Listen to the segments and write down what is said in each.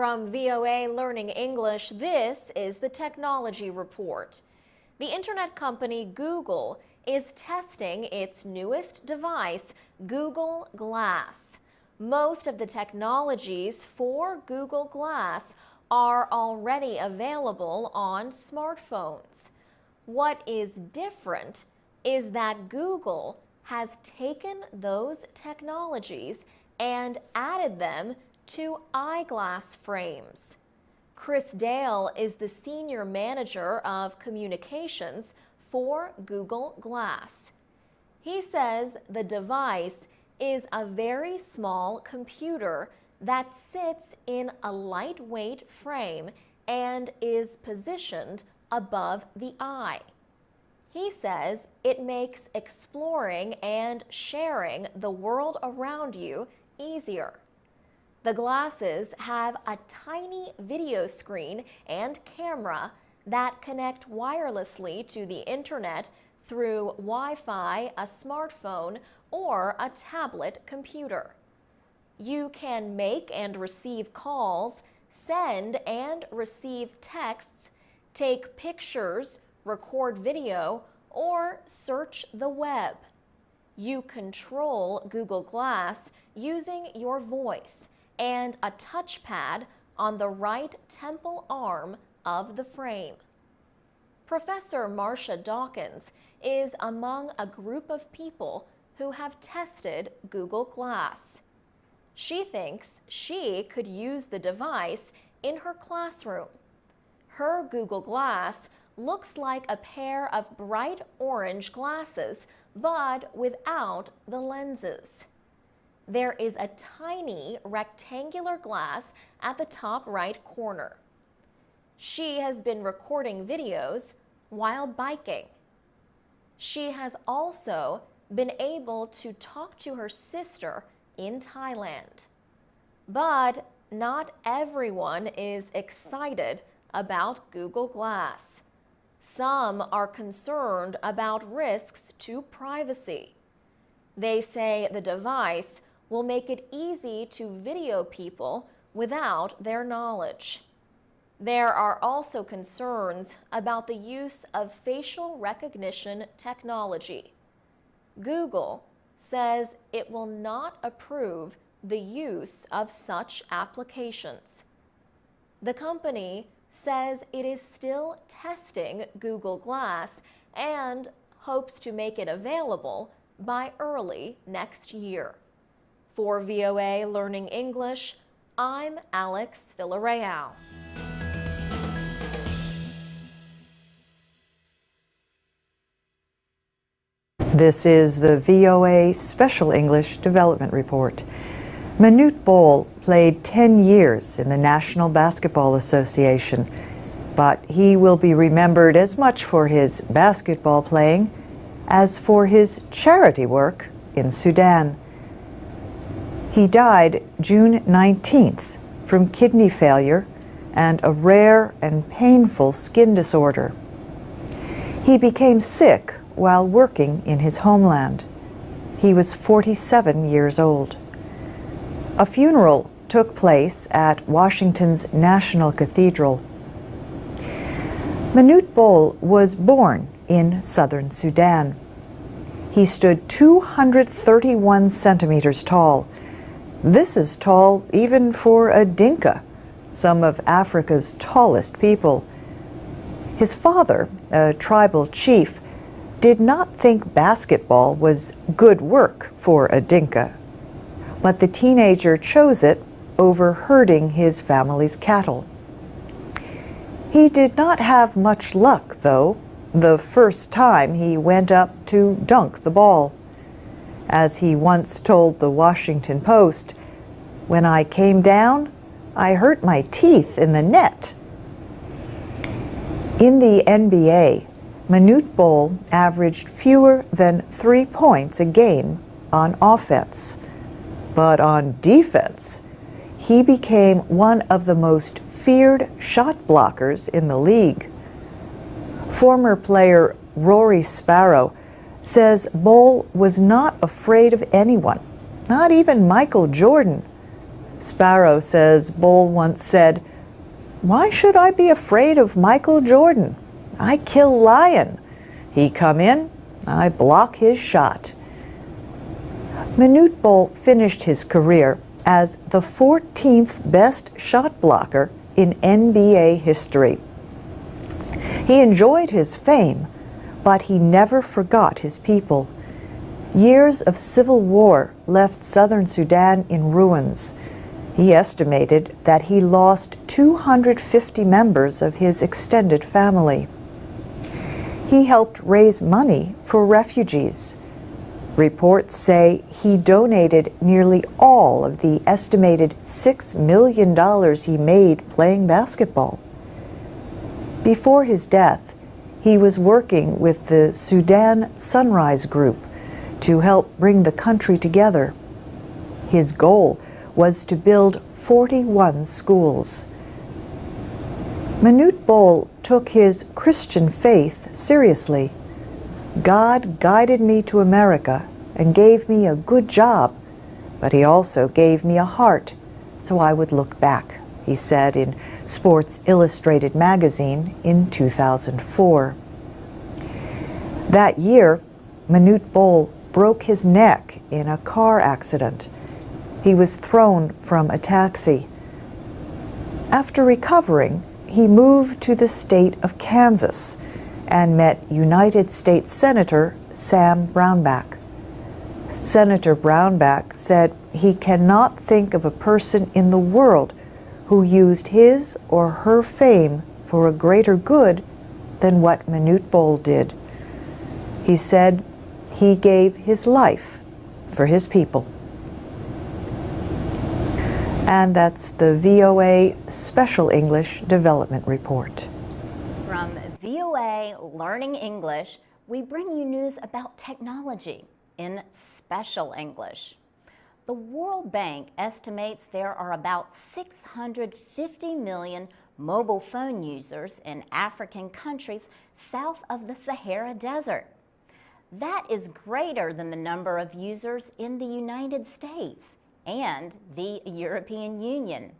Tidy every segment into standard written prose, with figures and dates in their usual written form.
From VOA Learning English, this is the Technology Report. The internet company Google is testing its newest device, Google Glass. Most of the technologies for Google Glass are already available on smartphones. What is different is that Google has taken those technologies and added them to eyeglass frames. Chris Dale is the Senior Manager of Communications for Google Glass. He says the device is a very small computer that sits in a lightweight frame and is positioned above the eye. He says it makes exploring and sharing the world around you easier. The glasses have a tiny video screen and camera that connect wirelessly to the internet through Wi-Fi, a smartphone, or a tablet computer. You can make and receive calls, send and receive texts, take pictures, record video, or search the web. You control Google Glass using your voice and a touchpad on the right temple arm of the frame. Professor Marcia Dawkins is among a group of people who have tested Google Glass. She thinks she could use the device in her classroom. Her Google Glass looks like a pair of bright orange glasses, but without the lenses. There is a tiny rectangular glass at the top right corner. She has been recording videos while biking. She has also been able to talk to her sister in Thailand. But not everyone is excited about Google Glass. Some are concerned about risks to privacy. They say the device will make it easy to video people without their knowledge. There are also concerns about the use of facial recognition technology. Google says it will not approve the use of such applications. The company says it is still testing Google Glass and hopes to make it available by early next year. For VOA Learning English, I'm Alex Villarreal. This is the VOA Special English Development Report. Manute Bol played 10 years in the National Basketball Association, but he will be remembered as much for his basketball playing as for his charity work in Sudan. He died June 19th from kidney failure and a rare and painful skin disorder. He became sick while working in his homeland. He was 47 years old. A funeral took place at Washington's National Cathedral. Manute Bol was born in southern Sudan. He stood 231 centimeters tall. This is tall even for a Dinka, some of Africa's tallest people. His father, a tribal chief, did not think basketball was good work for a Dinka, but the teenager chose it over herding his family's cattle. He did not have much luck, though, the first time he went up to dunk the ball. As he once told the Washington Post, "When I came down, I hurt my teeth in the net." In the NBA, Manute Bol averaged fewer than 3 points a game on offense. But on defense, he became one of the most feared shot blockers in the league. Former player Rory Sparrow says Bol was not afraid of anyone, not even Michael Jordan. Sparrow says Bowl once said, "Why should I be afraid of Michael Jordan? I kill lion. He come in, I block his shot." Manute Bol finished his career as the 14th best shot blocker in NBA history. He enjoyed his fame, but he never forgot his people. Years of civil war left southern Sudan in ruins. He estimated that he lost 250 members of his extended family. He helped raise money for refugees. Reports say he donated nearly all of the estimated $6 million he made playing basketball. Before his death, he was working with the Sudan Sunrise Group to help bring the country together. His goal was to build 41 schools. Manute Bol took his Christian faith seriously. "God guided me to America and gave me a good job, but he also gave me a heart so I would look back," he said in Sports Illustrated magazine in 2004. That year, Manute Bol broke his neck in a car accident. He was thrown from a taxi. After recovering, he moved to the state of Kansas and met United States Senator Sam Brownback. Senator Brownback said he cannot think of a person in the world who used his or her fame for a greater good than what Manute Bol did. He said he gave his life for his people. And that's the VOA Special English Development Report. From VOA Learning English, we bring you news about technology in Special English. The World Bank estimates there are about 650 million mobile phone users in African countries south of the Sahara Desert. That is greater than the number of users in the United States and the European Union.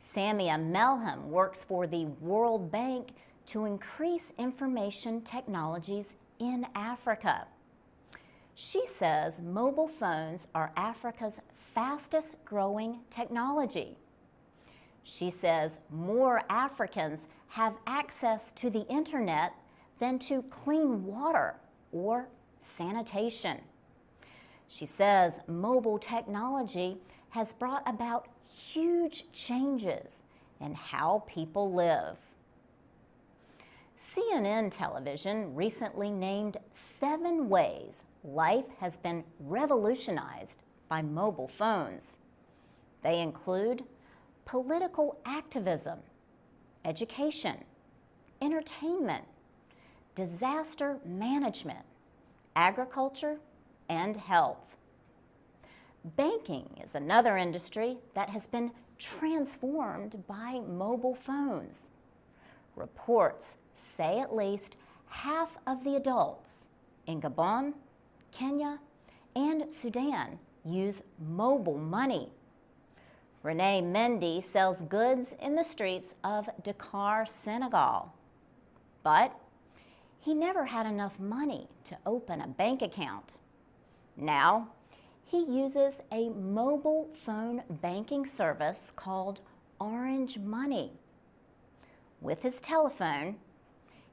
Samia Melham works for the World Bank to increase information technologies in Africa. She says mobile phones are Africa's fastest growing technology. She says more Africans have access to the internet than to clean water or sanitation. She says mobile technology has brought about huge changes in how people live. CNN television recently named 7 ways life has been revolutionized by mobile phones. They include political activism, education, entertainment, disaster management, agriculture, and health. Banking is another industry that has been transformed by mobile phones. Reports say at least half of the adults in Gabon, Kenya, and Sudan use mobile money. Renee Mendy sells goods in the streets of Dakar, Senegal. But he never had enough money to open a bank account. Now, he uses a mobile phone banking service called Orange Money. With his telephone,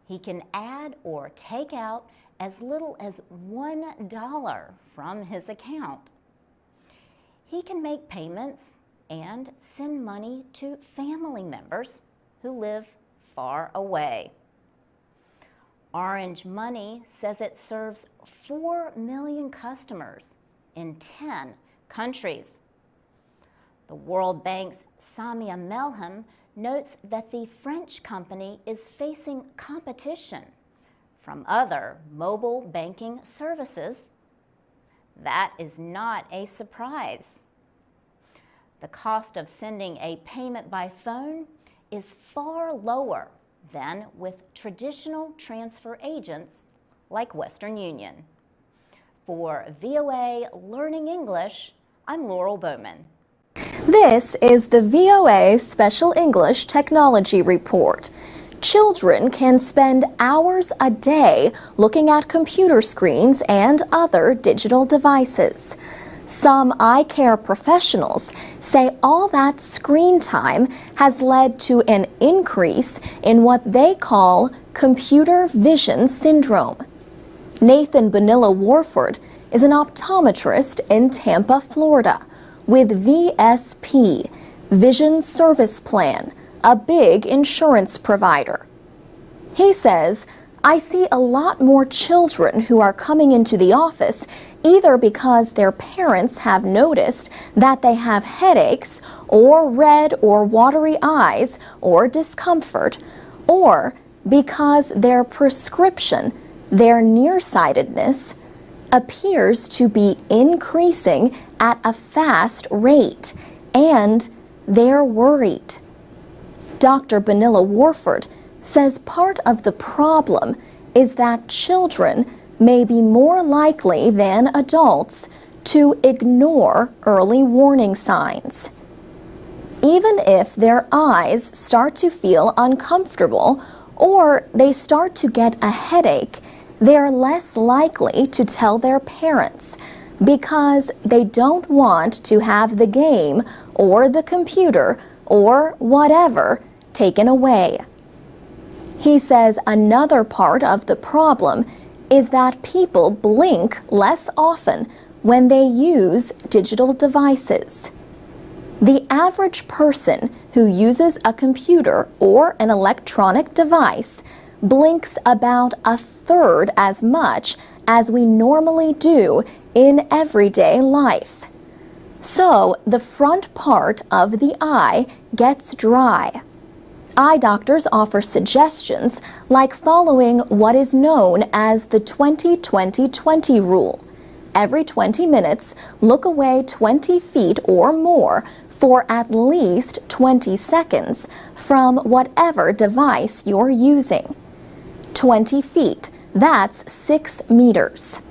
he can add or take out as little as $1 from his account. He can make payments and send money to family members who live far away. Orange Money says it serves 4 million customers in 10 countries. The World Bank's Samia Melham notes that the French company is facing competition from other mobile banking services. That is not a surprise. The cost of sending a payment by phone is far lower than with traditional transfer agents like Western Union. For VOA Learning English, I'm Laurel Bowman. This is the VOA Special English Technology Report. Children can spend hours a day looking at computer screens and other digital devices. Some eye care professionals say all that screen time has led to an increase in what they call computer vision syndrome. Nathan Bonilla Warford is an optometrist in Tampa, Florida, with VSP, Vision Service Plan, a big insurance provider. He says, "I see a lot more children who are coming into the office either because their parents have noticed that they have headaches or red or watery eyes or discomfort, or because their prescription, their nearsightedness, appears to be increasing at a fast rate, and they're worried." Dr. Bonilla Warford says part of the problem is that children may be more likely than adults to ignore early warning signs. Even if their eyes start to feel uncomfortable or they start to get a headache, they're less likely to tell their parents because they don't want to have the game or the computer or whatever taken away. He says another part of the problem is that people blink less often when they use digital devices. The average person who uses a computer or an electronic device blinks about a third as much as we normally do in everyday life. So the front part of the eye gets dry. Eye doctors offer suggestions like following what is known as the 20-20-20 rule. Every 20 minutes, look away 20 feet or more for at least 20 seconds from whatever device you're using. 20 feet, that's 6 meters.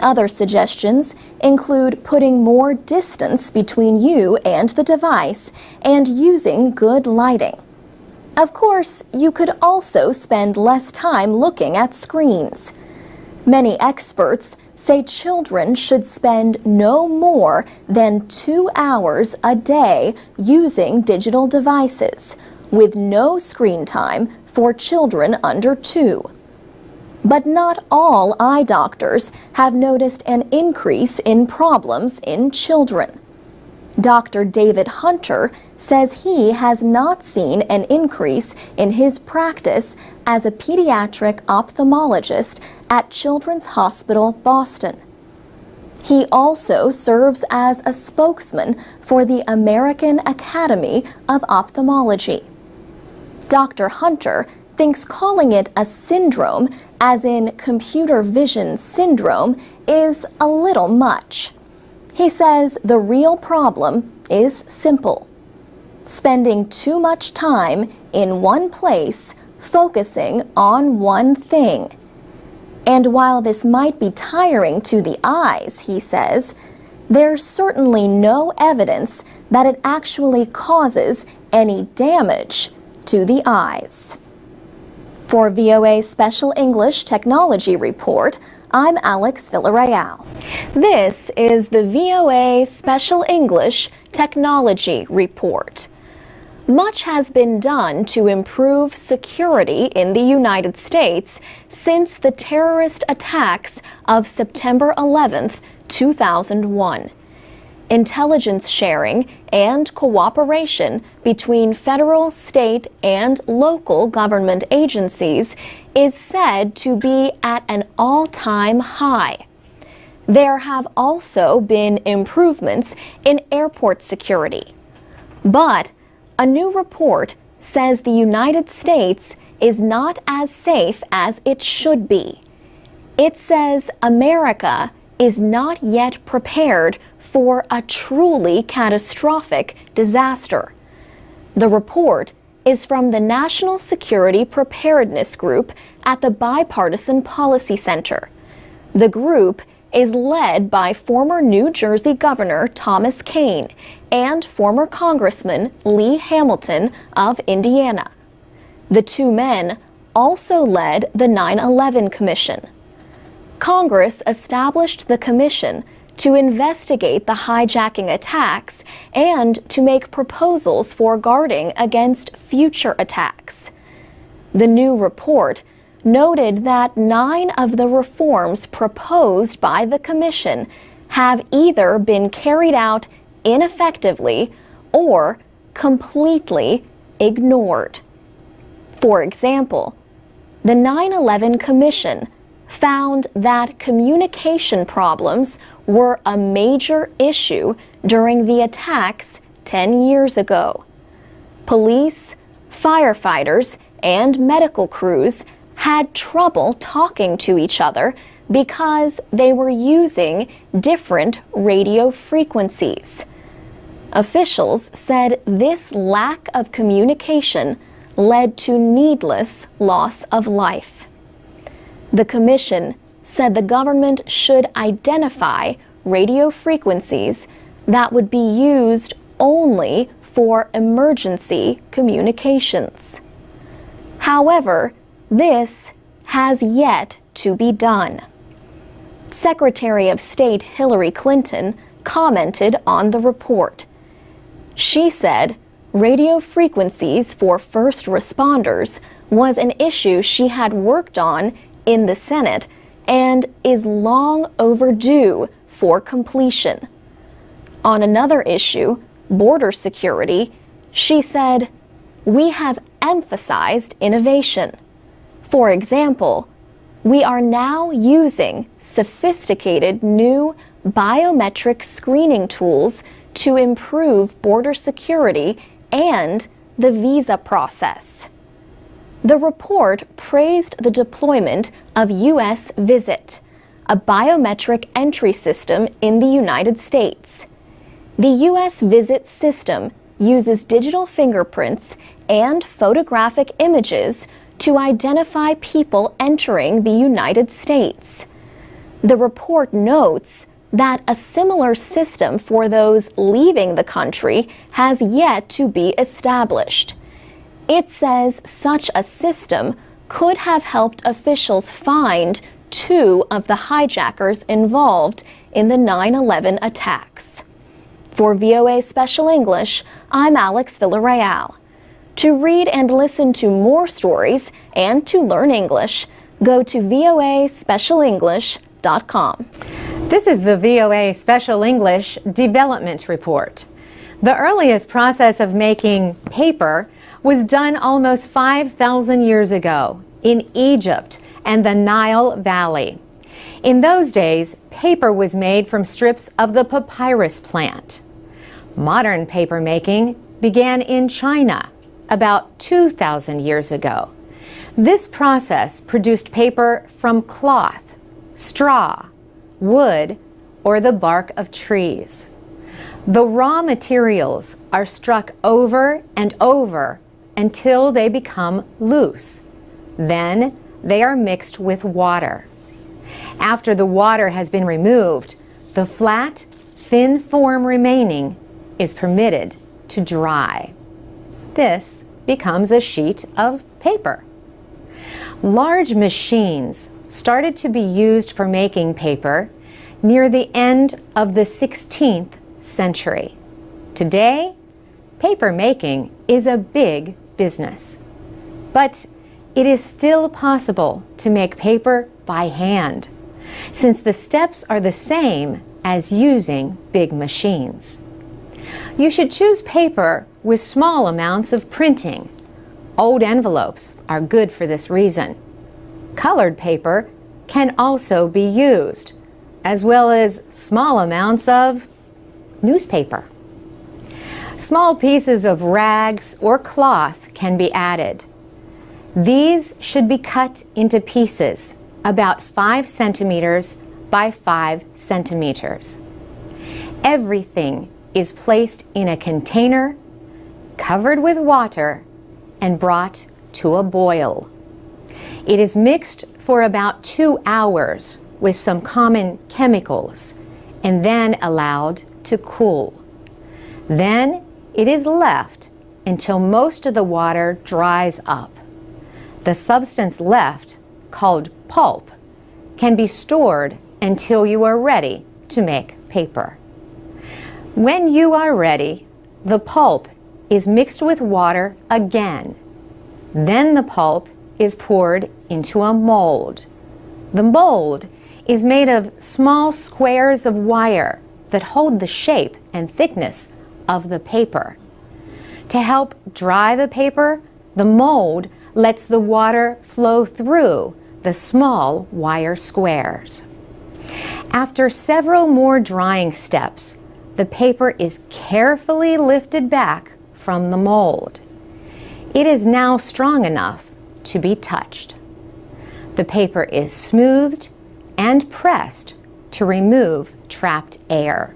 Other suggestions include putting more distance between you and the device and using good lighting. Of course, you could also spend less time looking at screens. Many experts say children should spend no more than 2 hours a day using digital devices, with no screen time for children under 2. But not all eye doctors have noticed an increase in problems in children. Dr. David Hunter says he has not seen an increase in his practice as a pediatric ophthalmologist at Children's Hospital Boston. He also serves as a spokesman for the American Academy of Ophthalmology. Dr. Hunter thinks calling it a syndrome, as in computer vision syndrome, is a little much. He says the real problem is simple: spending too much time in one place, focusing on one thing. And while this might be tiring to the eyes, he says, there's certainly no evidence that it actually causes any damage to the eyes. For VOA Special English Technology Report, I'm Alex Villarreal. This is the VOA Special English Technology Report. Much has been done to improve security in the United States since the terrorist attacks of September 11th, 2001. Intelligence sharing and cooperation between federal, state, and local government agencies is said to be at an all-time high. There have also been improvements in airport security. But a new report says the United States is not as safe as it should be. It says America is not yet prepared for a truly catastrophic disaster. The report is from the National Security Preparedness Group at the Bipartisan Policy Center. The group is led by former New Jersey Governor Thomas Kean and former Congressman Lee Hamilton of Indiana. The two men also led the 9/11 Commission. Congress established the commission to investigate the hijacking attacks and to make proposals for guarding against future attacks. The new report noted that 9 of the reforms proposed by the commission have either been carried out ineffectively or completely ignored. For example, the 9/11 Commission found that communication problems were a major issue during the attacks 10 years ago. Police, firefighters, and medical crews had trouble talking to each other because they were using different radio frequencies. Officials said this lack of communication led to needless loss of life. The commission said the government should identify radio frequencies that would be used only for emergency communications. However, this has yet to be done. Secretary of State Hillary Clinton commented on the report. She said radio frequencies for first responders was an issue she had worked on in the Senate and is long overdue for completion. On another issue, border security, she said, "We have emphasized innovation. For example, we are now using sophisticated new biometric screening tools to improve border security and the visa process." The report praised the deployment of U.S. Visit, a biometric entry system in the United States. The U.S. Visit system uses digital fingerprints and photographic images to identify people entering the United States. The report notes that a similar system for those leaving the country has yet to be established. It says such a system could have helped officials find 2 of the hijackers involved in the 9/11 attacks. For VOA Special English, I'm Alex Villarreal. To read and listen to more stories and to learn English, go to voaspecialenglish.com. This is the VOA Special English Development Report. The earliest process of making paper was done almost 5,000 years ago in Egypt and the Nile Valley. In those days, paper was made from strips of the papyrus plant. Modern paper making began in China about 2,000 years ago. This process produced paper from cloth, straw, wood, or the bark of trees. The raw materials are struck over and over until they become loose. Then they are mixed with water. After the water has been removed, the flat, thin form remaining is permitted to dry. This becomes a sheet of paper. Large machines started to be used for making paper near the end of the 16th century. Today, paper making is a big business. But it is still possible to make paper by hand, since the steps are the same as using big machines. You should choose paper with small amounts of printing. Old envelopes are good for this reason. Colored paper can also be used, as well as small amounts of newspaper. Small pieces of rags or cloth can be added. These should be cut into pieces about 5 centimeters by 5 centimeters. Everything is placed in a container, covered with water, and brought to a boil. It is mixed for about 2 hours with some common chemicals and then allowed to cool. Then it is left until most of the water dries up. The substance left, called pulp, can be stored until you are ready to make paper. When you are ready, the pulp is mixed with water again. Then the pulp is poured into a mold. The mold is made of small squares of wire that hold the shape and thickness of the paper. To help dry the paper, the mold lets the water flow through the small wire squares. After several more drying steps, the paper is carefully lifted back from the mold. It is now strong enough to be touched. The paper is smoothed and pressed to remove trapped air.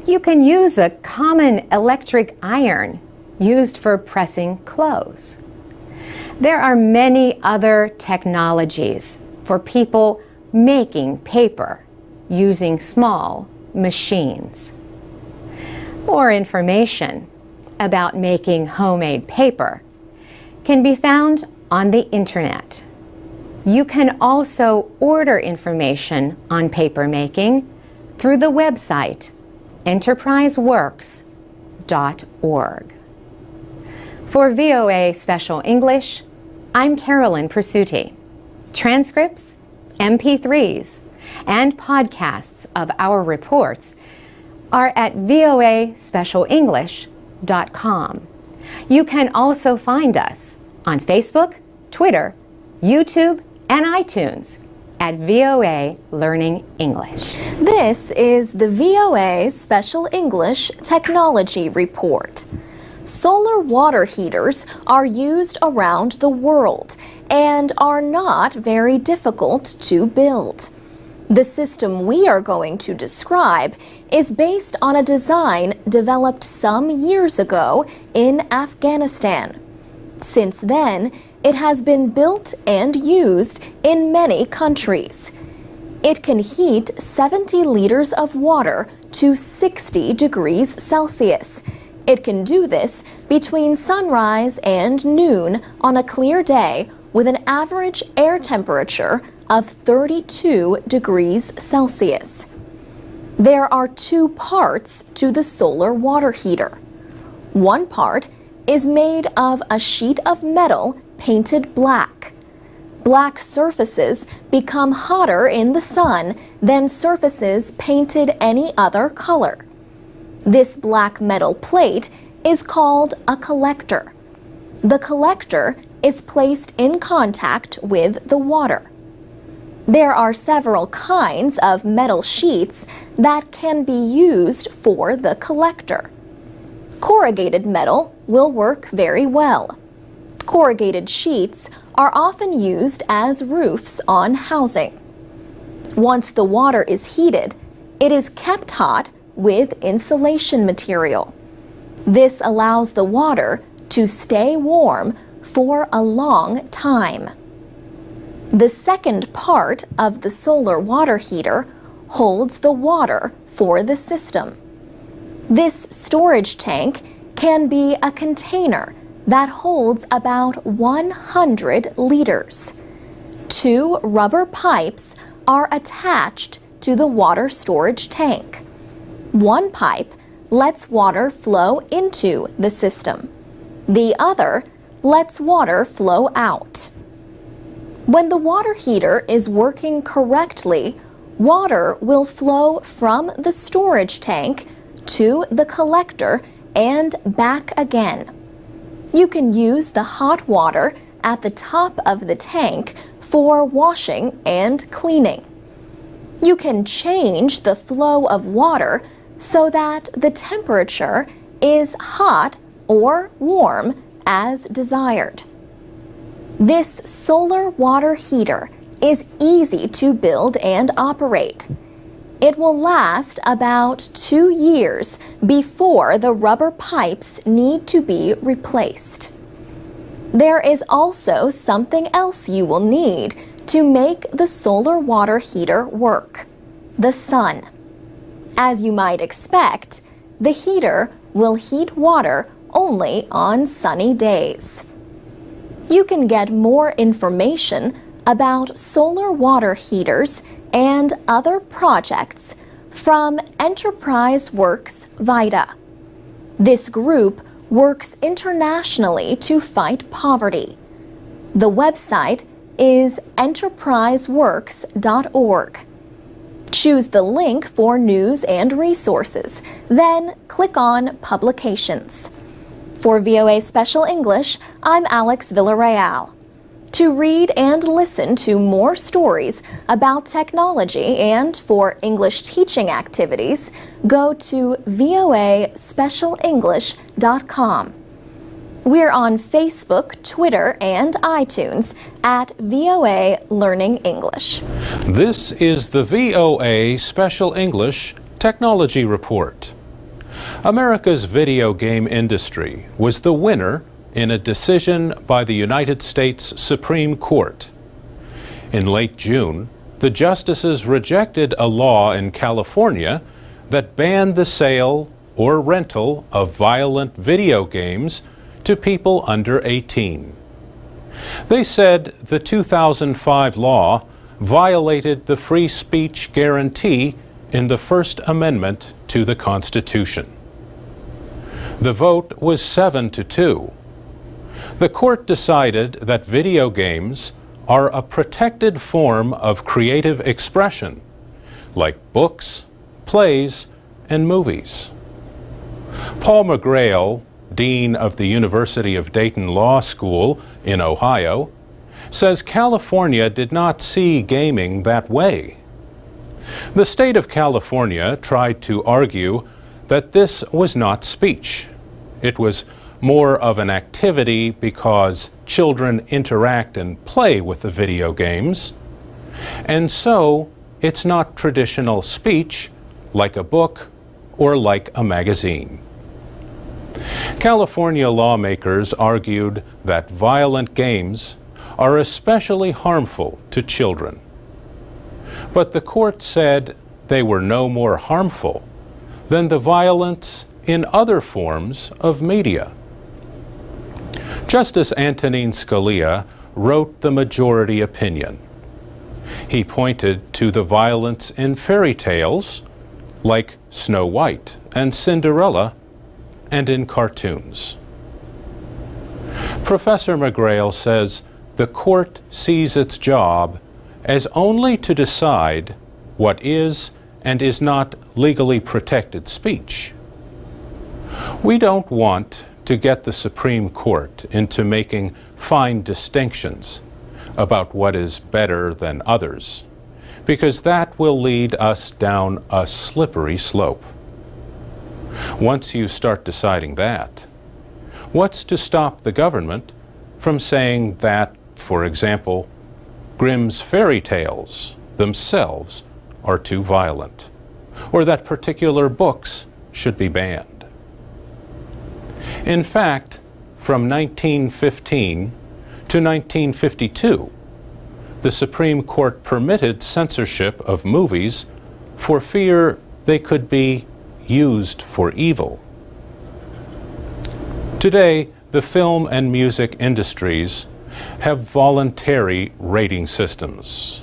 You can use a common electric iron used for pressing clothes. There are many other technologies for people making paper using small machines. More information about making homemade paper can be found on the internet. You can also order information on paper making through the website enterpriseworks.org. For VOA Special English, I'm Carolyn Persutti. Transcripts, MP3s, and podcasts of our reports are at voaspecialenglish.com. You can also find us on Facebook, Twitter, YouTube, and iTunes at VOA Learning English. This is the VOA Special English Technology Report. Solar water heaters are used around the world and are not very difficult to build. The system we are going to describe is based on a design developed some years ago in Afghanistan. Since then, it has been built and used in many countries. It can heat 70 liters of water to 60 degrees Celsius. It can do this between sunrise and noon on a clear day with an average air temperature of 32 degrees Celsius. There are two parts to the solar water heater. One part is made of a sheet of metal painted black. Black surfaces become hotter in the sun than surfaces painted any other color. This black metal plate is called a collector. The collector is placed in contact with the water. There are several kinds of metal sheets that can be used for the collector. Corrugated metal will work very well. Corrugated sheets are often used as roofs on housing. Once the water is heated, it is kept hot with insulation material. This allows the water to stay warm for a long time. The second part of the solar water heater holds the water for the system. This storage tank can be a container that holds about 100 liters. Two rubber pipes are attached to the water storage tank. One pipe lets water flow into the system. The other lets water flow out. When the water heater is working correctly, water will flow from the storage tank to the collector and back again. You can use the hot water at the top of the tank for washing and cleaning. You can change the flow of water so that the temperature is hot or warm as desired. This solar water heater is easy to build and operate. It will last about 2 years before the rubber pipes need to be replaced. There is also something else you will need to make the solar water heater work: the sun. As you might expect, the heater will heat water only on sunny days. You can get more information about solar water heaters and other projects from Enterprise Works Vita. This group works internationally to fight poverty. The website is enterpriseworks.org. Choose the link for news and resources, then click on Publications. For VOA Special English, I'm Alex Villarreal. To read and listen to more stories about technology and for English teaching activities, go to voaspecialenglish.com. We're on Facebook, Twitter, and iTunes at VOA Learning English. This is the VOA Special English Technology Report. America's video game industry was the winner in a decision by the United States Supreme Court. In late June, the justices rejected a law in California that banned the sale or rental of violent video games to people under 18. They said the 2005 law violated the free speech guarantee in the First Amendment to the Constitution. The vote was 7-2. The court decided that video games are a protected form of creative expression, like books, plays, and movies. Paul McGrail, Dean of the University of Dayton Law School in Ohio, says California did not see gaming that way. The state of California tried to argue that this was not speech. It was more of an activity because children interact and play with the video games, and so it's not traditional speech like a book or like a magazine. California lawmakers argued that violent games are especially harmful to children. But the court said they were no more harmful than the violence in other forms of media. Justice Antonin Scalia wrote the majority opinion. He pointed to the violence in fairy tales like Snow White and Cinderella, and in cartoons. Professor McGrail says the court sees its job as only to decide what is and is not legally protected speech. We don't want to get the Supreme Court into making fine distinctions about what is better than others, because that will lead us down a slippery slope. Once you start deciding that, what's to stop the government from saying that, for example, Grimm's fairy tales themselves are too violent, or that particular books should be banned? In fact, from 1915 to 1952, the Supreme Court permitted censorship of movies for fear they could be used for evil. Today, the film and music industries have voluntary rating systems,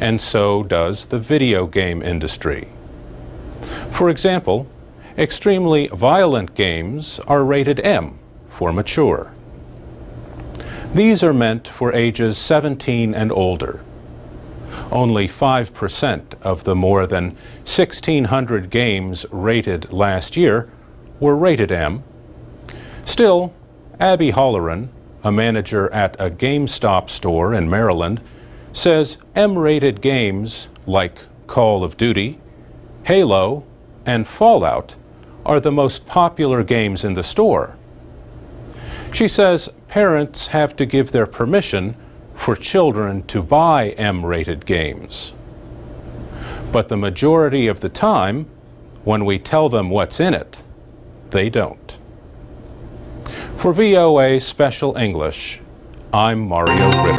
and so does the video game industry. For example, extremely violent games are rated M for mature. These are meant for ages 17 and older. Only 5% of the more than 1,600 games rated last year were rated M. Still, Abby Holleran, a manager at a GameStop store in Maryland, says M-rated games like Call of Duty, Halo, and Fallout are the most popular games in the store. She says parents have to give their permission for children to buy M-rated games. But the majority of the time, when we tell them what's in it, they don't. For VOA Special English, I'm Mario Ritter.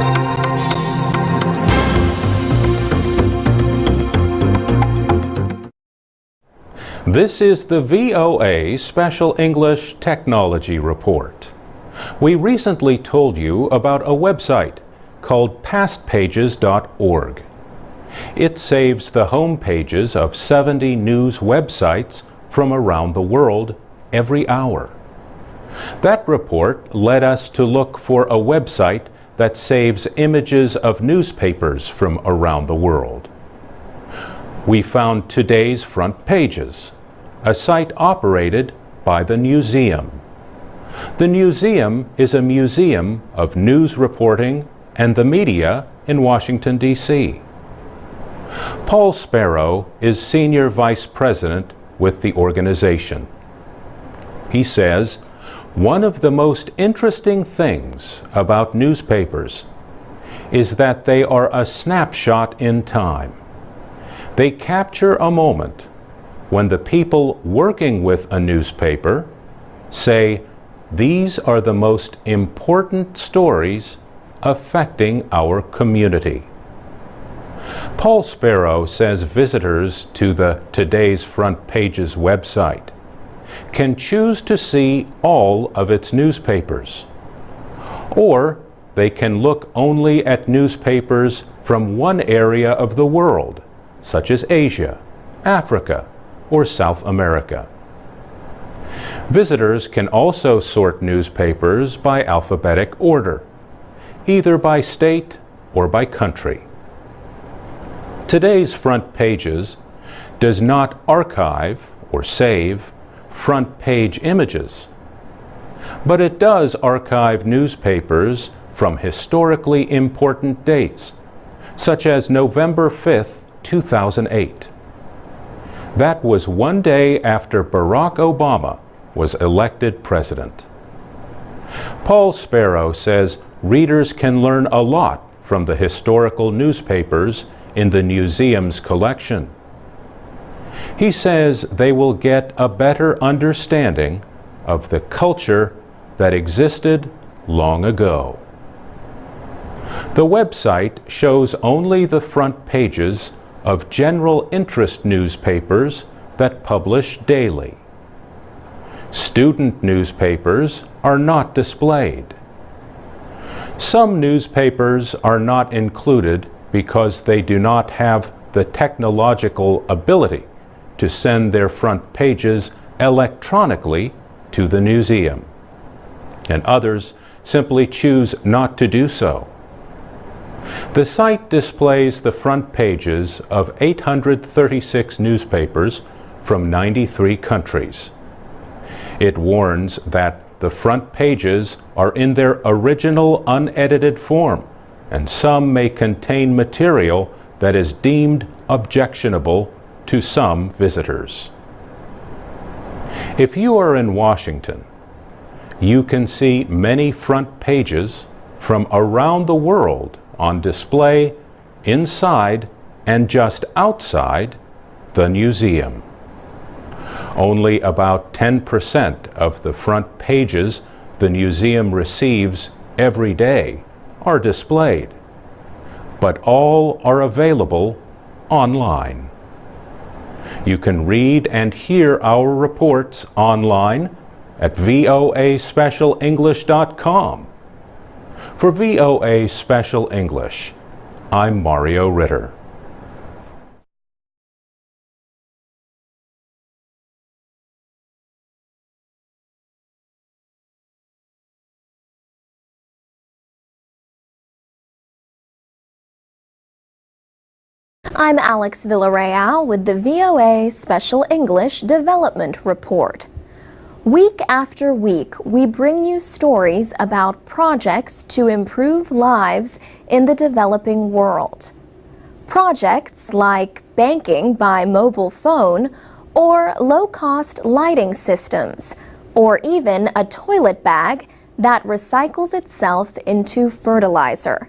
This is the VOA Special English Technology Report. We recently told you about a website called pastpages.org. It saves the home pages of 70 news websites from around the world every hour. That report led us to look for a website that saves images of newspapers from around the world. We found today's front pages, a site operated by the Newseum. The Newseum is a museum of news reporting and the media in Washington, D.C. Paul Sparrow is Senior Vice President with the organization. He says, "One of the most interesting things about newspapers is that they are a snapshot in time. They capture a moment when the people working with a newspaper say, 'These are the most important stories affecting our community.'" Paul Sparrow says visitors to the Today's Front Pages website can choose to see all of its newspapers, or they can look only at newspapers from one area of the world, such as Asia, Africa, or South America. Visitors can also sort newspapers by alphabetic order, either by state or by country. Today's Front Pages does not archive or save front page images, but it does archive newspapers from historically important dates, such as November 5th, 2008. That was one day after Barack Obama was elected president. Paul Sparrow says readers can learn a lot from the historical newspapers in the museum's collection. He says they will get a better understanding of the culture that existed long ago. The website shows only the front pages of general interest newspapers that publish daily. Student newspapers are not displayed. Some newspapers are not included because they do not have the technological ability to send their front pages electronically to the Newseum, and others simply choose not to do so. The site displays the front pages of 836 newspapers from 93 countries. It warns that the front pages are in their original unedited form, and some may contain material that is deemed objectionable to some visitors. If you are in Washington, you can see many front pages from around the world on display inside and just outside the Newseum. Only about 10% of the front pages the Newseum receives every day are displayed, but all are available online. You can read and hear our reports online at voaspecialenglish.com. For VOA Special English, I'm Mario Ritter. I'm Alex Villarreal with the VOA Special English Development Report. Week after week, we bring you stories about projects to improve lives in the developing world. Projects like banking by mobile phone, or low-cost lighting systems, or even a toilet bag that recycles itself into fertilizer.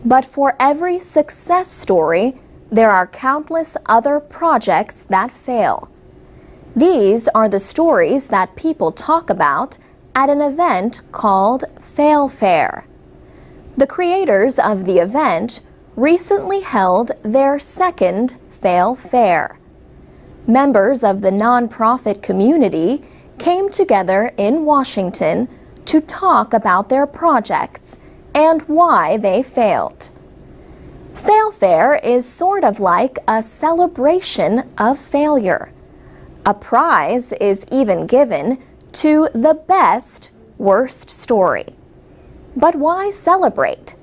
But for every success story, there are countless other projects that fail. These are the stories that people talk about at an event called Fail Fair. The creators of the event recently held their second Fail Fair. Members of the nonprofit community came together in Washington to talk about their projects and why they failed. Failfare is sort of like a celebration of failure. A prize is even given to the best worst story. But why celebrate?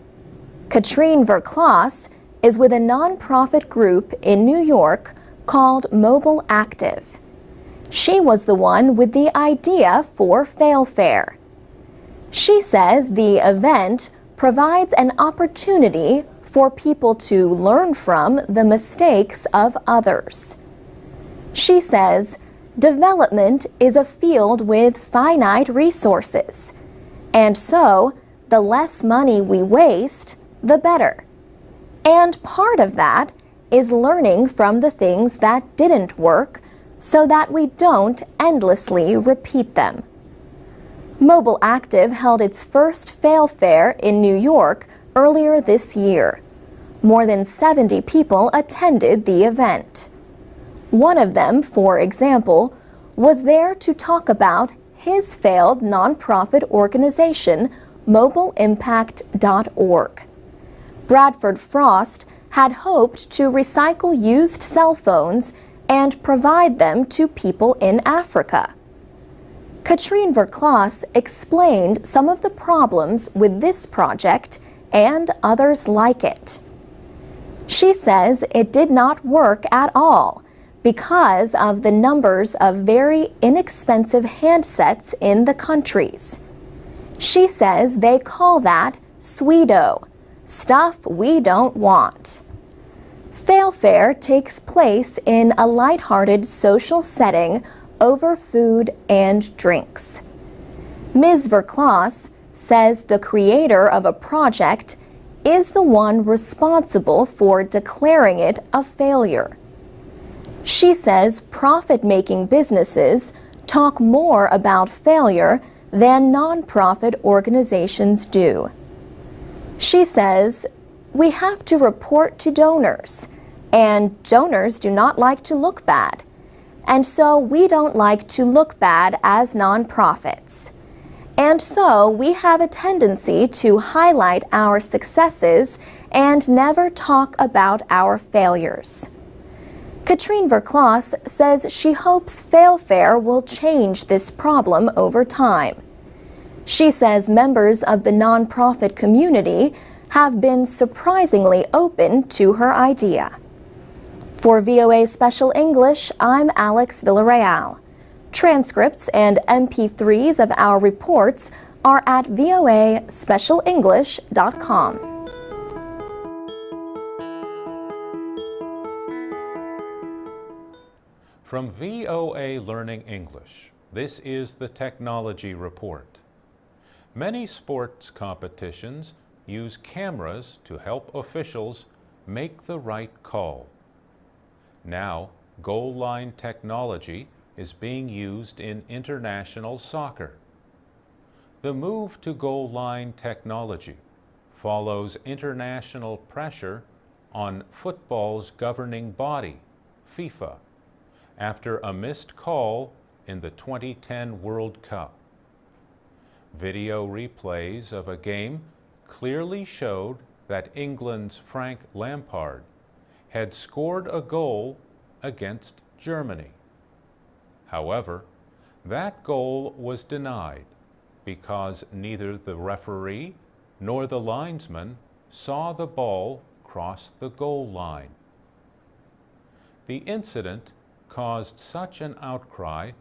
Katrine Verklas is with a nonprofit group in New York called Mobile Active. She was the one with the idea for Failfare. She says the event provides an opportunity for people to learn from the mistakes of others. She says development is a field with finite resources, and so the less money we waste, the better. And part of that is learning from the things that didn't work so that we don't endlessly repeat them. Mobile Active held its first Failfare in New York earlier this year. More than 70 people attended the event. One of them, for example, was there to talk about his failed nonprofit organization, mobileimpact.org. Bradford Frost had hoped to recycle used cell phones and provide them to people in Africa. Katrine Verklas explained some of the problems with this project and others like it. She says it did not work at all because of the numbers of very inexpensive handsets in the countries. She says they call that pseudo, stuff we don't want. Failfare takes place in a lighthearted social setting over food and drinks. Ms. Verklas says the creator of a project is the one responsible for declaring it a failure. She says profit-making businesses talk more about failure than nonprofit organizations do. She says, we have to report to donors, and donors do not like to look bad. And so we don't like to look bad as nonprofits. And so we have a tendency to highlight our successes and never talk about our failures. Katrine Verklas says she hopes Failfare will change this problem over time. She says members of the nonprofit community have been surprisingly open to her idea. For VOA Special English, I'm Alex Villarreal. Transcripts and MP3s of our reports are at voaspecialenglish.com. From VOA Learning English, this is the Technology Report. Many sports competitions use cameras to help officials make the right call. Now, goal line technology is being used in international soccer. The move to goal line technology follows international pressure on football's governing body, FIFA, after a missed call in the 2010 World Cup. Video replays of a game clearly showed that England's Frank Lampard had scored a goal against Germany. However, that goal was denied because neither the referee nor the linesman saw the ball cross the goal line. The incident caused such an outcry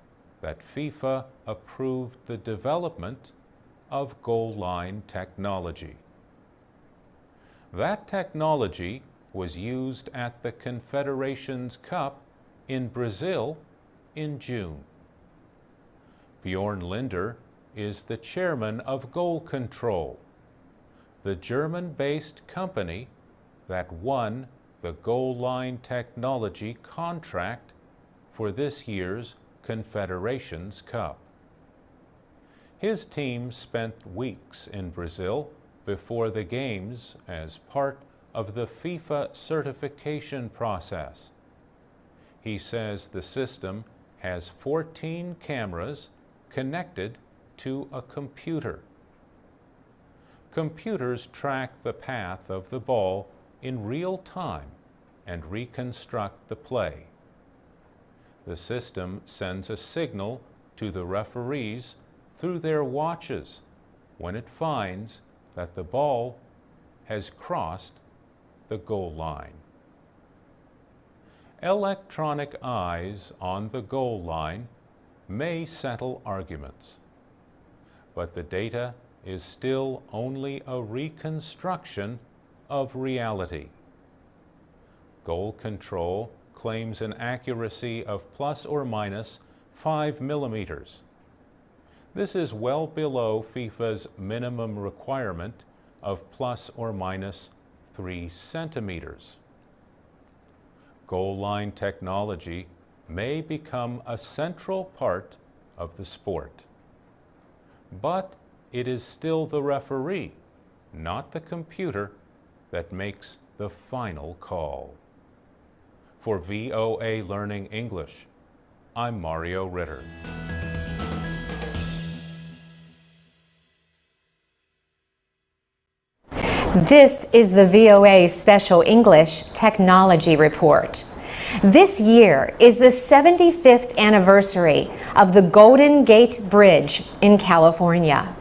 that FIFA approved the development of goal line technology. That technology was used at the Confederations Cup in Brazil in June. Bjorn Linder is the chairman of Goal Control, the German-based company that won the goal line technology contract for this year's Confederations Cup. His team spent weeks in Brazil before the games as part of the FIFA certification process. He says the system has 14 cameras connected to a computer. Computers track the path of the ball in real time and reconstruct the play. The system sends a signal to the referees through their watches when it finds that the ball has crossed the goal line. Electronic eyes on the goal line may settle arguments, but the data is still only a reconstruction of reality. Goal control claims an accuracy of plus or minus 5 millimeters. This is well below FIFA's minimum requirement of plus or minus 3 centimeters. Goal line technology may become a central part of the sport. But it is still the referee, not the computer, that makes the final call. For VOA Learning English, I'm Mario Ritter. This is the VOA Special English Technology Report. This year is the 75th anniversary of the Golden Gate Bridge in California.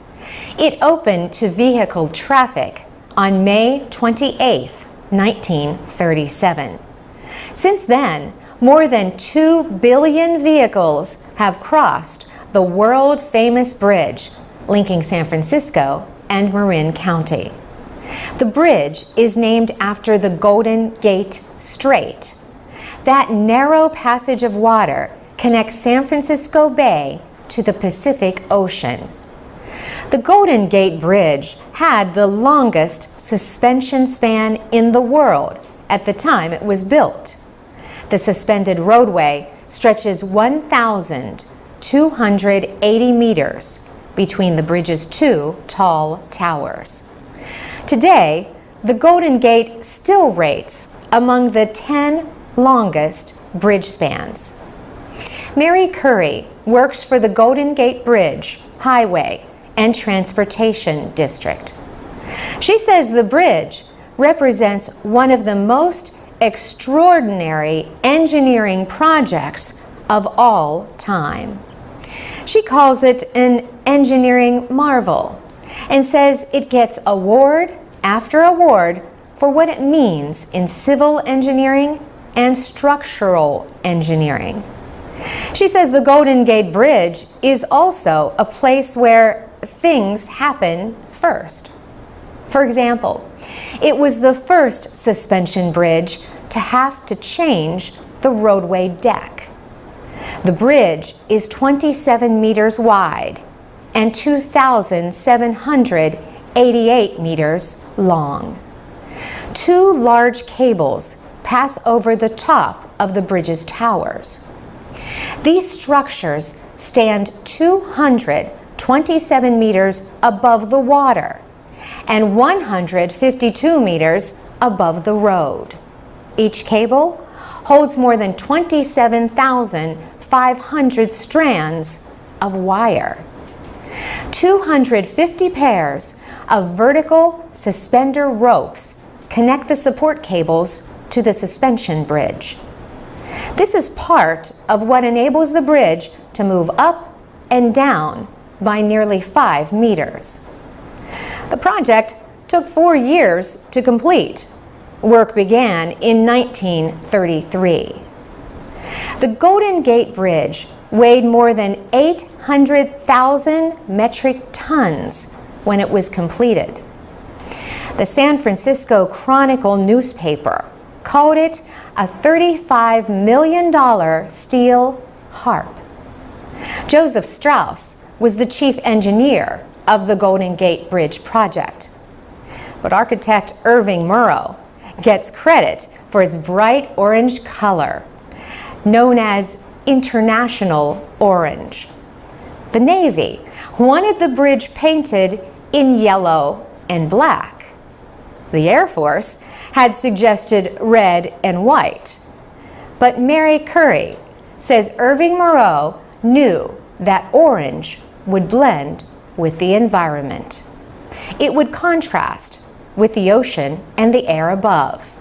It opened to vehicle traffic on May 28, 1937. Since then, more than 2 billion vehicles have crossed the world-famous bridge linking San Francisco and Marin County. The bridge is named after the Golden Gate Strait. That narrow passage of water connects San Francisco Bay to the Pacific Ocean. The Golden Gate Bridge had the longest suspension span in the world at the time it was built. The suspended roadway stretches 1,280 meters between the bridge's 2 tall towers. Today, the Golden Gate still rates among the 10 longest bridge spans. Mary Curry works for the Golden Gate Bridge, Highway, and Transportation District. She says the bridge represents one of the most extraordinary engineering projects of all time. She calls it an engineering marvel and says it gets award after award for what it means in civil engineering and structural engineering. She says the Golden Gate Bridge is also a place where things happen first. For example, it was the first suspension bridge to have to change the roadway deck. The bridge is 27 meters wide and 2,788 meters long. 2 large cables pass over the top of the bridge's towers. These structures stand 227 meters above the water and 152 meters above the road. Each cable holds more than 27,500 strands of wire. 250 pairs of vertical suspender ropes connect the support cables to the suspension bridge. This is part of what enables the bridge to move up and down by nearly 5 meters. The project took 4 years to complete. Work began in 1933. The Golden Gate Bridge weighed more than 800,000 metric tons when it was completed. The San Francisco Chronicle newspaper called it a $35 million steel harp. Joseph Strauss was the chief engineer of the Golden Gate Bridge project. But architect Irving Murrow gets credit for its bright orange color, known as international orange. The Navy wanted the bridge painted in yellow and black. The Air Force had suggested red and white. But Mary Curry says Irving Moreau knew that orange would blend with the environment. It would contrast with the ocean and the air above.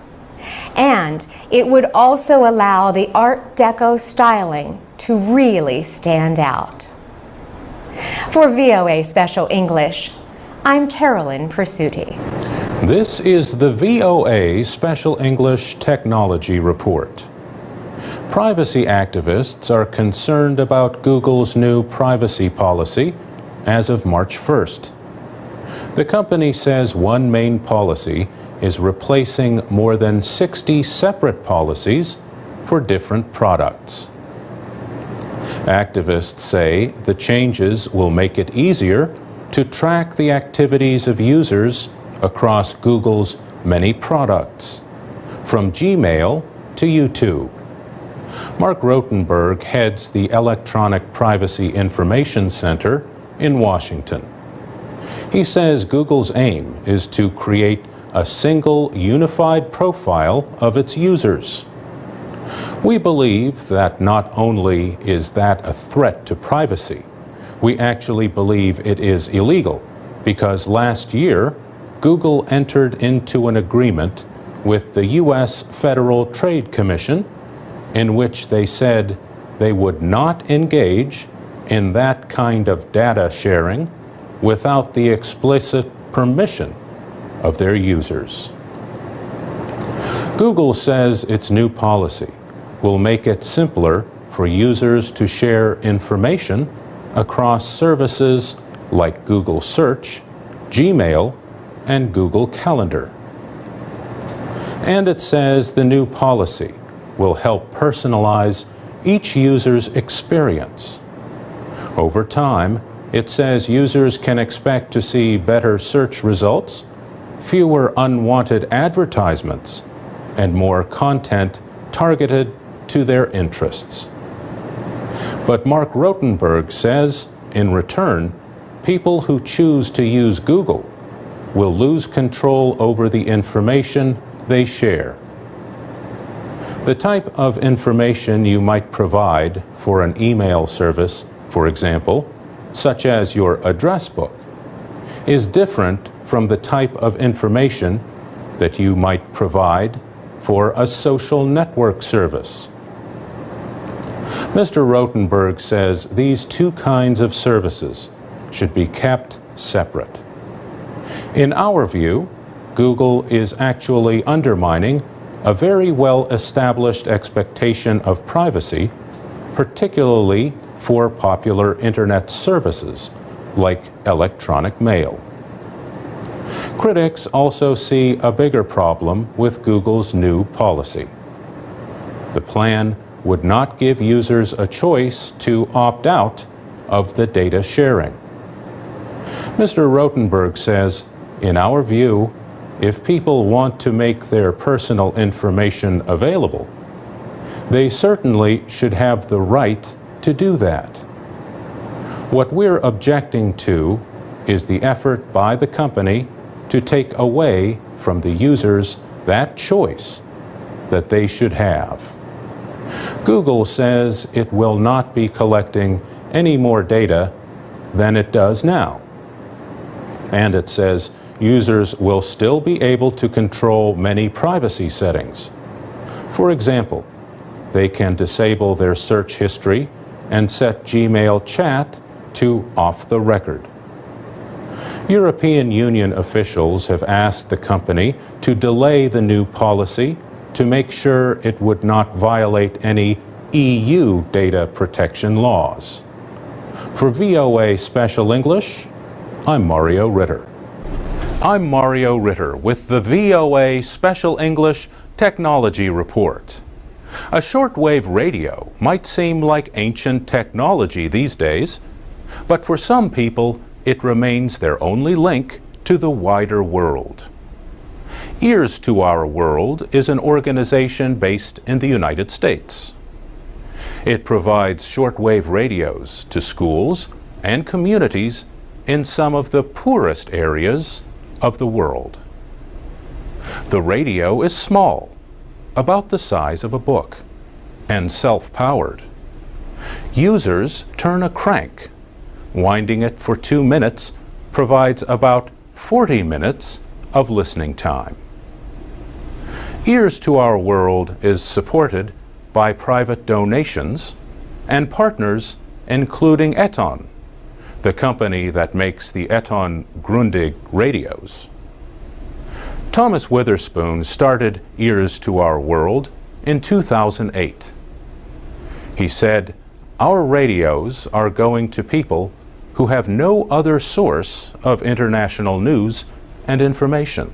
And it would also allow the Art Deco styling to really stand out. For VOA Special English, I'm Carolyn Persutti. This is the VOA Special English Technology Report. Privacy activists are concerned about Google's new privacy policy as of March 1st. The company says one main policy is replacing more than 60 separate policies for different products. Activists say the changes will make it easier to track the activities of users across Google's many products, from Gmail to YouTube. Mark Rotenberg heads the Electronic Privacy Information Center in Washington. He says Google's aim is to create a single unified profile of its users. We believe that not only is that a threat to privacy, we actually believe it is illegal because last year Google entered into an agreement with the U.S. Federal Trade Commission in which they said they would not engage in that kind of data sharing without the explicit permission of their users. Google says its new policy will make it simpler for users to share information across services like Google Search, Gmail, and Google Calendar. And it says the new policy will help personalize each user's experience. Over time, it says users can expect to see better search results, fewer unwanted advertisements, and more content targeted to their interests. But Mark Rotenberg says, in return, people who choose to use Google will lose control over the information they share. The type of information you might provide for an email service, for example, such as your address book, is different from the type of information that you might provide for a social network service. Mr. Rotenberg says these two kinds of services should be kept separate. In our view, Google is actually undermining a very well-established expectation of privacy, particularly for popular internet services like electronic mail. Critics also see a bigger problem with Google's new policy. The plan would not give users a choice to opt out of the data sharing. Mr. Rotenberg says, in our view, if people want to make their personal information available, they certainly should have the right to do that. What we're objecting to is the effort by the company to take away from the users that choice that they should have. Google says it will not be collecting any more data than it does now. And it says users will still be able to control many privacy settings. For example, they can disable their search history and set Gmail chat to off the record. European Union officials have asked the company to delay the new policy to make sure it would not violate any EU data protection laws. For VOA Special English, I'm Mario Ritter. I'm Mario Ritter with the VOA Special English Technology Report. A shortwave radio might seem like ancient technology these days, but for some people, it remains their only link to the wider world. Ears to Our World is an organization based in the United States. It provides shortwave radios to schools and communities in some of the poorest areas of the world. The radio is small, about the size of a book. and self-powered. Users turn a crank. Winding it for 2 minutes provides about 40 minutes of listening time. Ears to Our World is supported by private donations and partners including Eton, the company that makes the Eton Grundig radios. Thomas Witherspoon started Ears to Our World in 2008. He said, "Our radios are going to people who have no other source of international news and information.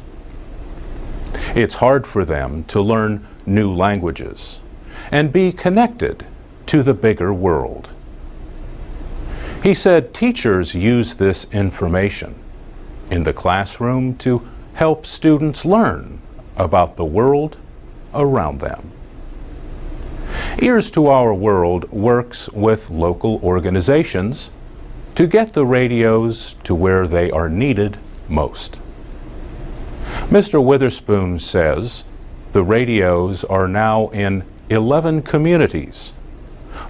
It's hard for them to learn new languages and be connected to the bigger world." He said teachers use this information in the classroom to help students learn about the world around them. Ears to Our World works with local organizations to get the radios to where they are needed most. Mr. Witherspoon says the radios are now in 11 communities,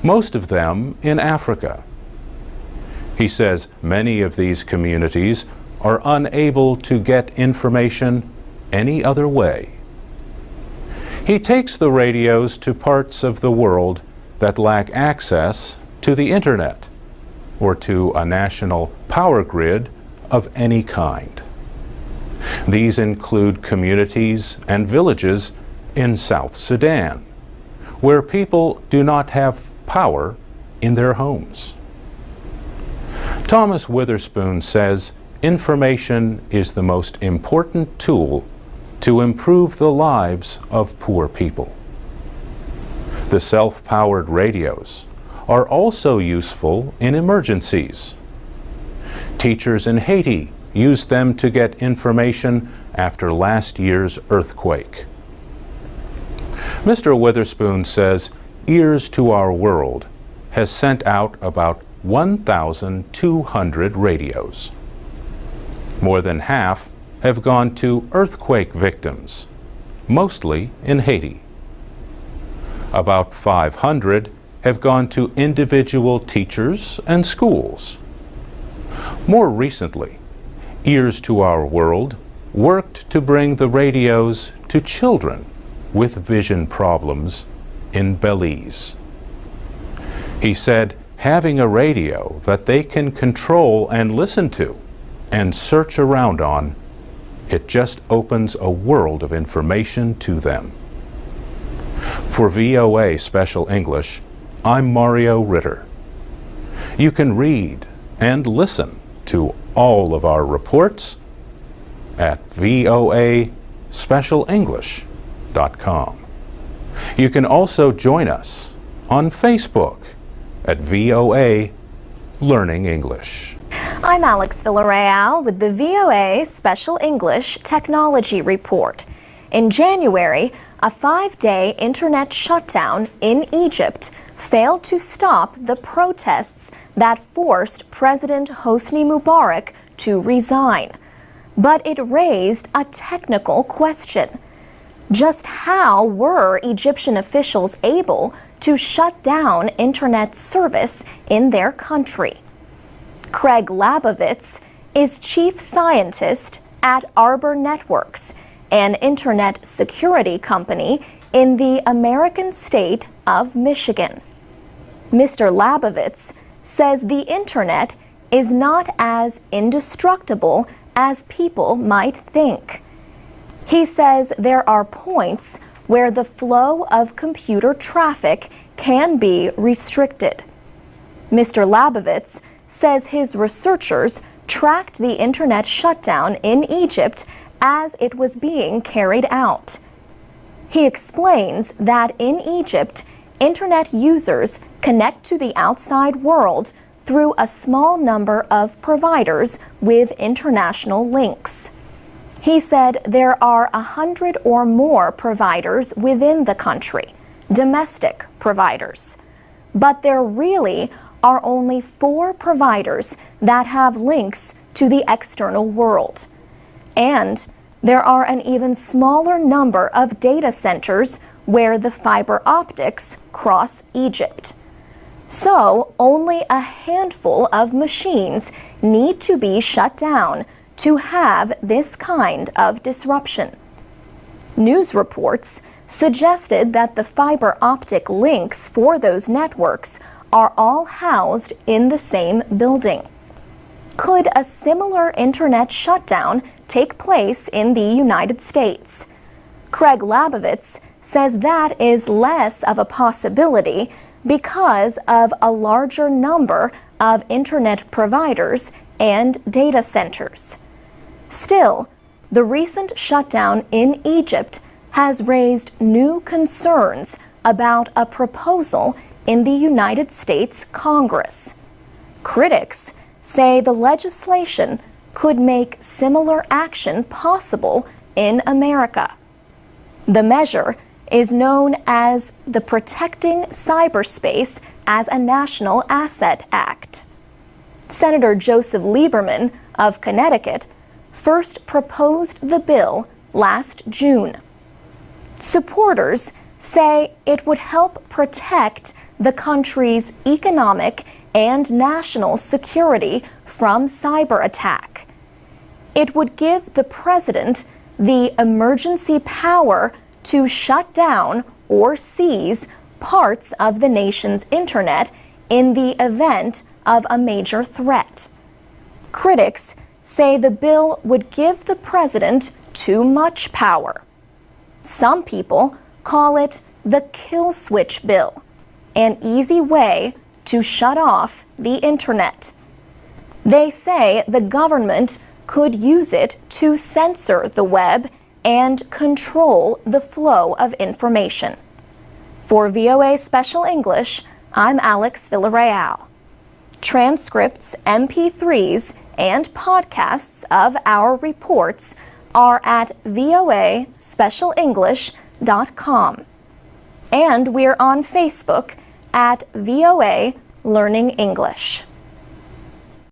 most of them in Africa. He says many of these communities are unable to get information any other way. He takes the radios to parts of the world that lack access to the internet or to a national power grid of any kind. These include communities and villages in South Sudan, where people do not have power in their homes. Thomas Witherspoon says information is the most important tool to improve the lives of poor people. The self-powered radios are also useful in emergencies. Teachers in Haiti used them to get information after last year's earthquake. Mr. Witherspoon says Ears to Our World has sent out about 1,200 radios. More than half have gone to earthquake victims, mostly in Haiti. About 500 have gone to individual teachers and schools. More recently, Ears to Our World worked to bring the radios to children with vision problems in Belize. He said having a radio that they can control and listen to and search around on, it just opens a world of information to them. For VOA Special English, I'm Mario Ritter. You can read and listen to all of our reports at voaspecialenglish.com. You can also join us on Facebook at VOA Learning English. I'm Alex Villarreal with the VOA Special English Technology Report. In January, a 5-day internet shutdown in Egypt failed to stop the protests that forced President Hosni Mubarak to resign. But it raised a technical question. Just how were Egyptian officials able to shut down internet service in their country? Craig Labovitz is chief scientist at Arbor Networks, an internet security company in the American state of Michigan. Mr. Labovitz says the internet is not as indestructible as people might think. He says there are points where the flow of computer traffic can be restricted. Mr. Labovitz says his researchers tracked the internet shutdown in Egypt as it was being carried out. He explains that in Egypt, internet users connect to the outside world through a small number of providers with international links. He said there are 100 or more providers within the country, domestic providers. But there really are only 4 providers that have links to the external world. And there are an even smaller number of data centers where the fiber optics cross Egypt. So, only a handful of machines need to be shut down to have this kind of disruption. News reports suggested that the fiber optic links for those networks are all housed in the same building. Could a similar internet shutdown take place in the United States? Craig Labovitz says that is less of a possibility because of a larger number of internet providers and data centers. Still, the recent shutdown in Egypt has raised new concerns about a proposal in the United States Congress. Critics say the legislation could make similar action possible in America. The measure is known as the Protecting Cyberspace as a National Asset Act. Senator Joseph Lieberman of Connecticut first proposed the bill last June. Supporters say it would help protect the country's economic and national security from cyber attack. It would give the president the emergency power to shut down or seize parts of the nation's internet in the event of a major threat. Critics say the bill would give the president too much power. Some people call it the kill switch bill, an easy way to shut off the internet. They say the government could use it to censor the web and control the flow of information. For VOA Special English, I'm Alex Villarreal. Transcripts, MP3s, and podcasts of our reports are at voaspecialenglish.com. And we're on Facebook at VOA Learning English.